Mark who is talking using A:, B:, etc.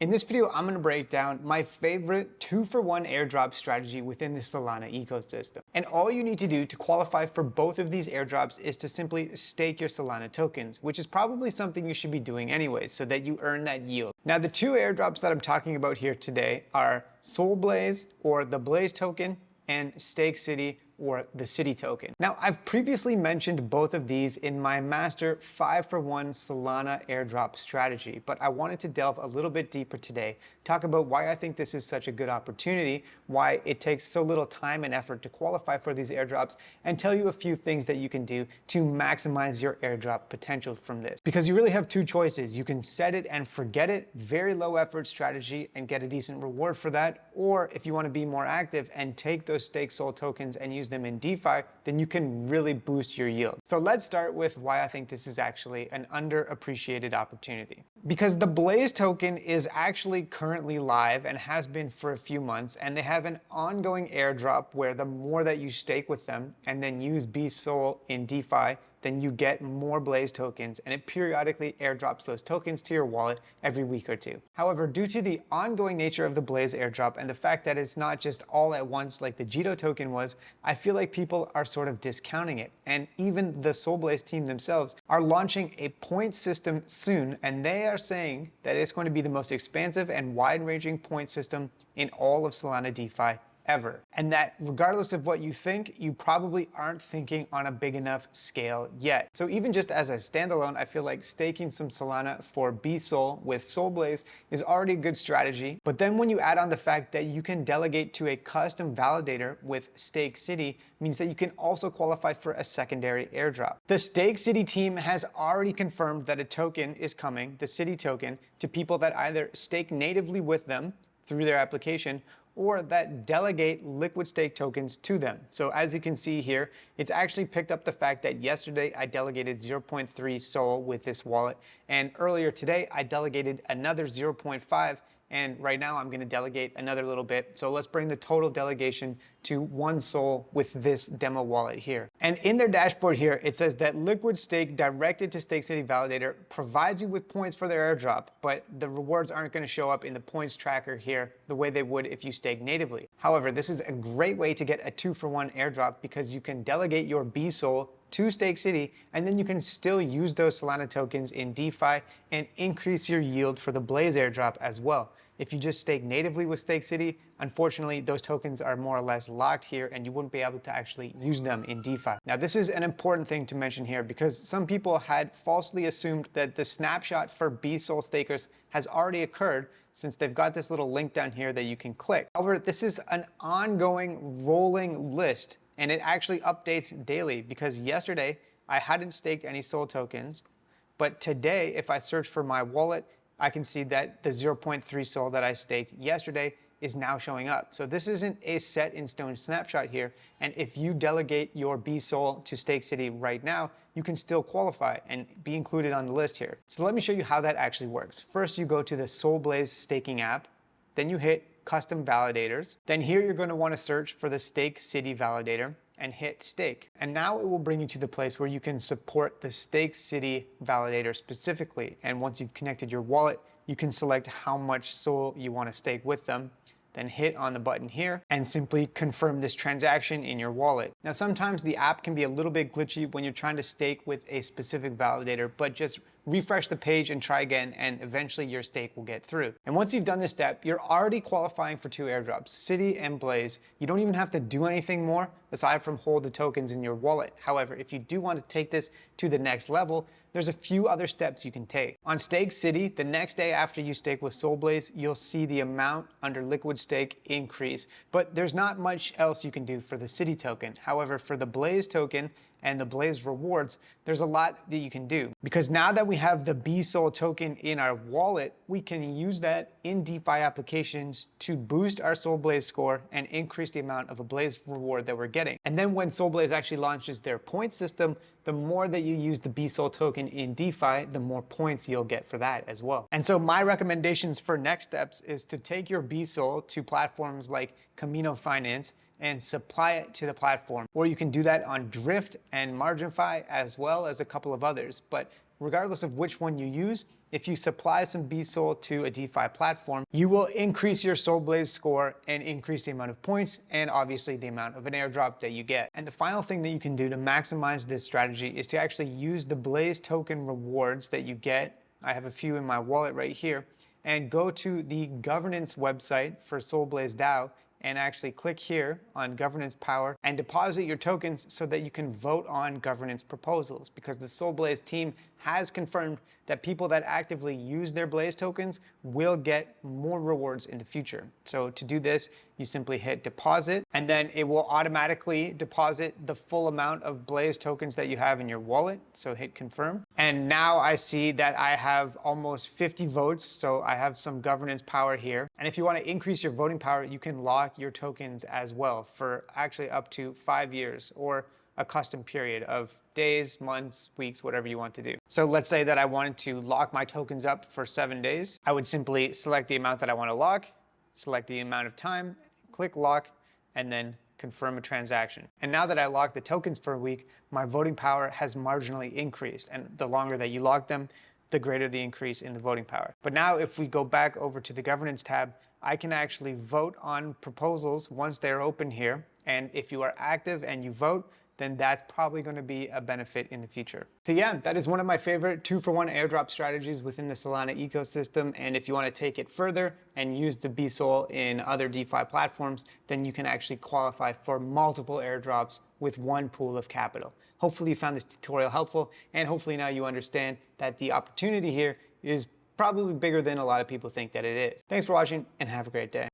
A: In this video, I'm going to break down my favorite 2-for-1 airdrop strategy within the Solana ecosystem. And all you need to do to qualify for both of these airdrops is to simply stake your Solana tokens, which is probably something you should be doing anyways, so that you earn that yield. Now, the two airdrops that I'm talking about here today are Sol Blaze, or the Blaze token, and Stake City, or the City token. Now, I've previously mentioned both of these in my master 5-for-1 Solana airdrop strategy, but I wanted to delve a little bit deeper today, talk about why I think this is such a good opportunity, why it takes so little time and effort to qualify for these airdrops, and tell you a few things that you can do to maximize your airdrop potential from this. Because you really have two choices. You can set it and forget it, very low effort strategy, and get a decent reward for that. Or if you want to be more active and take those stake Sol tokens and use them in DeFi, then you can really boost your yield. So let's start with why I think this is actually an underappreciated opportunity. Because the Blaze token is actually currently live and has been for a few months, and they have an ongoing airdrop where the more that you stake with them and then use BSOL in DeFi, then you get more Blaze tokens, and it periodically airdrops those tokens to your wallet every week or two. However, due to the ongoing nature of the Blaze airdrop and the fact that it's not just all at once like the Jito token was, I feel like people are sort of discounting it. And even the Sol Blaze team themselves are launching a point system soon, and they are saying that it's going to be the most expansive and wide-ranging point system in all of Solana DeFi ever. And that regardless of what you think, you probably aren't thinking on a big enough scale yet. So even just as a standalone, I feel like staking some Solana for BSOL with Sol Blaze is already a good strategy. But then when you add on the fact that you can delegate to a custom validator with Stake City, means that you can also qualify for a secondary airdrop. The Stake City team has already confirmed that a token is coming, the City token, to people that either stake natively with them through their application, or that delegate liquid stake tokens to them. So as you can see here, it's actually picked up the fact that yesterday I delegated 0.3 Sol with this wallet, and earlier today I delegated another 0.5, and right now I'm going to delegate another little bit. So let's bring the total delegation to 1 Sol with this demo wallet here. And in their dashboard here, it says that liquid stake directed to Stake City Validator provides you with points for their airdrop, but the rewards aren't going to show up in the points tracker here the way they would if you stake natively. However, this is a great way to get a 2-for-1 airdrop because you can delegate your BSOL to Stake City, and then you can still use those Solana tokens in DeFi and increase your yield for the Blaze airdrop as well. If you just stake natively with Stake City, unfortunately, those tokens are more or less locked here and you wouldn't be able to actually use them in DeFi. Now, this is an important thing to mention here because some people had falsely assumed that the snapshot for BSOL stakers has already occurred since they've got this little link down here that you can click. However, this is an ongoing rolling list, and it actually updates daily because yesterday I hadn't staked any Sol tokens, but today if I search for my wallet, I can see that the 0.3 Sol that I staked yesterday is now showing up. So this isn't a set in stone snapshot here, and if you delegate your BSOL to Stake City right now, you can still qualify and be included on the list here. So let me show you how that actually works. First, you go to the Sol Blaze staking app, then you hit custom validators. Then here you're going to want to search for the Stake City validator and hit stake. And now it will bring you to the place where you can support the Stake City validator specifically. And once you've connected your wallet, you can select how much Sol you want to stake with them. Then hit on the button here and simply confirm this transaction in your wallet. Now, sometimes the app can be a little bit glitchy when you're trying to stake with a specific validator, but just refresh the page and try again, and eventually your stake will get through. And once you've done this step, you're already qualifying for 2 airdrops, City and Blaze. You don't even have to do anything more aside from hold the tokens in your wallet. However, if you do want to take this to the next level, there's a few other steps you can take. On Stake City, the next day after you stake with Sol Blaze, you'll see the amount under liquid stake increase, but there's not much else you can do for the City token. However, for the Blaze token and the Blaze rewards, there's a lot that you can do. Because now that we have the BSOL token in our wallet, we can use that in DeFi applications to boost our Sol Blaze score and increase the amount of a Blaze reward that we're getting. And then when Sol Blaze actually launches their point system, the more that you use the BSOL token in DeFi, the more points you'll get for that as well. And so my recommendations for next steps is to take your BSOL to platforms like Camino Finance and supply it to the platform. Or you can do that on Drift and MarginFi as well as a couple of others. But regardless of which one you use, if you supply some BSOL to a DeFi platform, you will increase your SolBlaze score and increase the amount of points and obviously the amount of an airdrop that you get. And the final thing that you can do to maximize this strategy is to actually use the Blaze token rewards that you get. I have a few in my wallet right here, and go to the governance website for SolBlaze DAO and actually click here on governance power and deposit your tokens so that you can vote on governance proposals, because the SolBlaze team has confirmed that people that actively use their Blaze tokens will get more rewards in the future. So to do this, you simply hit deposit, and then it will automatically deposit the full amount of Blaze tokens that you have in your wallet. So hit confirm. And now I see that I have almost 50 votes. So I have some governance power here. And if you want to increase your voting power, you can lock your tokens as well for actually up to 5 years, or a custom period of days, months, weeks, whatever you want to do. So let's say that I wanted to lock my tokens up for 7 days. I would simply select the amount that I want to lock, select the amount of time, click lock, and then confirm a transaction. And now that I locked the tokens for a week, my voting power has marginally increased. And the longer that you lock them, the greater the increase in the voting power. But now if we go back over to the governance tab, I can actually vote on proposals once they're open here. And if you are active and you vote, then that's probably going to be a benefit in the future. So yeah, that is one of my favorite 2-for-1 airdrop strategies within the Solana ecosystem. And if you want to take it further and use the BSOL in other DeFi platforms, then you can actually qualify for multiple airdrops with one pool of capital. Hopefully you found this tutorial helpful, and hopefully now you understand that the opportunity here is probably bigger than a lot of people think that it is. Thanks for watching, and have a great day.